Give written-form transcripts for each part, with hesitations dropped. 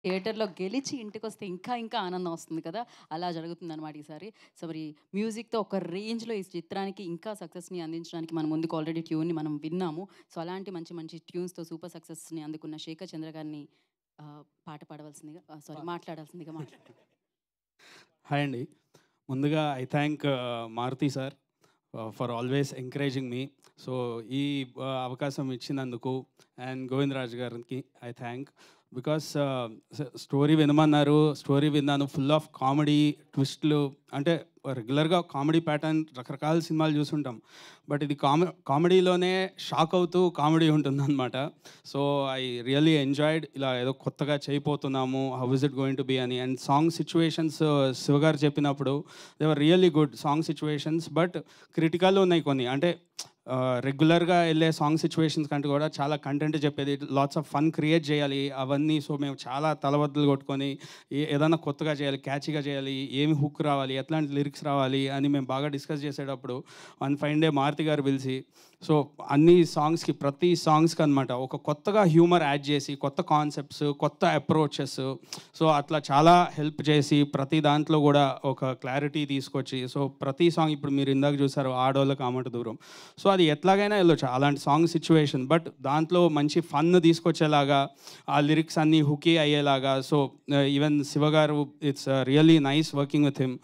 థియేటర్‌లో గెలిచి ఇంటికొస్తే ఇంకా ఇంకా ఆనందం వస్తుంది కదా! అలా జరుగుతుందనమాట ఈసారి. సో, మరి మ్యూజిక్‌తో ఒక రేంజ్‌లో ఈ చిత్రానికి ఇంకా సక్సెస్‌ని అందించడానికి మన ముందుకు ఆల్రెడీ ట్యూన్‌ని మనం విన్నాము. సో, అలాంటి మంచి మంచి ట్యూన్స్‌తో సూపర్ సక్సెస్‌ని అందుకున్న శేఖర్ చంద్ర గారిని పాట పాడవలసిందిగా సారీ మాట్లాడాల్సిందిగా హాయ్ అండి. ముందుగా I thank Maruti sir for always encouraging me. So, ఈ అవకాశం ఇచ్చినందుకు అండ్ గోవిందరాజు గారికి ఐ థ్యాంక్. బికాస్ స్టోరీ వినమన్నారు, స్టోరీ విన్నాను. ఫుల్ ఆఫ్ కామెడీ ట్విస్ట్లు. అంటే రెగ్యులర్గా కామెడీ ప్యాటర్న్ రకరకాల సినిమాలు చూసుంటాం. బట్ ఇది కామెడీలోనే షాక్ అవుతూ కామెడీ ఉంటుందన్నమాట. So I really enjoyed. ఇలా ఏదో కొత్తగా చేయబోతున్నాము, how is it going to be అని. అండ్ సాంగ్ సిచ్యువేషన్స్ శివగారు చెప్పినప్పుడు they were really good song situations. But critical ఉన్నాయి కొన్ని. అంటే రెగ్యులర్గా వెళ్ళే సాంగ్ సిచ్యువేషన్స్ కంటే కూడా చాలా కంటెంట్ చెప్పేది, లాట్స్ ఆఫ్ ఫన్ క్రియేట్ చేయాలి అవన్నీ. సో మేము చాలా తలబద్దలు కొట్టుకొని ఏదైనా కొత్తగా చేయాలి, క్యాచీగా చేయాలి, ఏమి హుక్ రావాలి, ఎట్లాంటి లిరిక్స్ రావాలి అని మేము బాగా డిస్కస్ చేసేటప్పుడు వన్ ఫైన్ డే మారుతి గారు పిలిచి, సో అన్ని సాంగ్స్కి ప్రతి సాంగ్స్కి అనమాట ఒక కొత్తగా హ్యూమర్ యాడ్ చేసి, కొత్త కాన్సెప్ట్స్, కొత్త అప్రోచెస్, సో అట్లా చాలా హెల్ప్ చేసి ప్రతి దాంట్లో కూడా ఒక క్లారిటీ తీసుకొచ్చి, సో ప్రతి సాంగ్ ఇప్పుడు మీరు ఇందాక చూసారు ఆడోళ్ళకి ఆమట దూరం, సో అది ఎట్లాగైనా వెళ్ళొచ్చు అలాంటి సాంగ్ సిచ్యువేషన్. బట్ దాంట్లో మంచి ఫన్ తీసుకొచ్చేలాగా, ఆ లిరిక్స్ అన్నీ హుకీ అయ్యేలాగా. సో ఈవెన్ శివగారు, it's really nice working with him.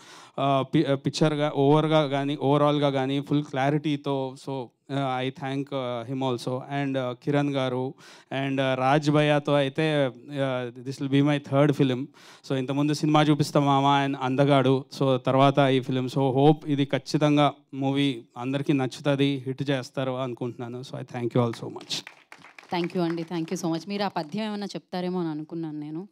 పిక్చర్గా ఓవరాల్గా కానీ ఫుల్ క్లారిటీతో. So I thank him also. And Kiran గారు అండ్ రాజ్ భయ్యాతో అయితే this will be my third film. So ఇంతకుముందు సినిమా చూపిస్తాం మామ అండ్ అందగాడు, సో తర్వాత ఈ ఫిలిం. సో హోప్ ఇది ఖచ్చితంగా మూవీ అందరికీ నచ్చుతుంది, హిట్ చేస్తారు అనుకుంటున్నాను. So I thank you all so much. Thank you అండి. Thank you so much. మీరు ఆ పద్యం ఏమన్నా చెప్తారేమో అని అనుకున్నాను నేను.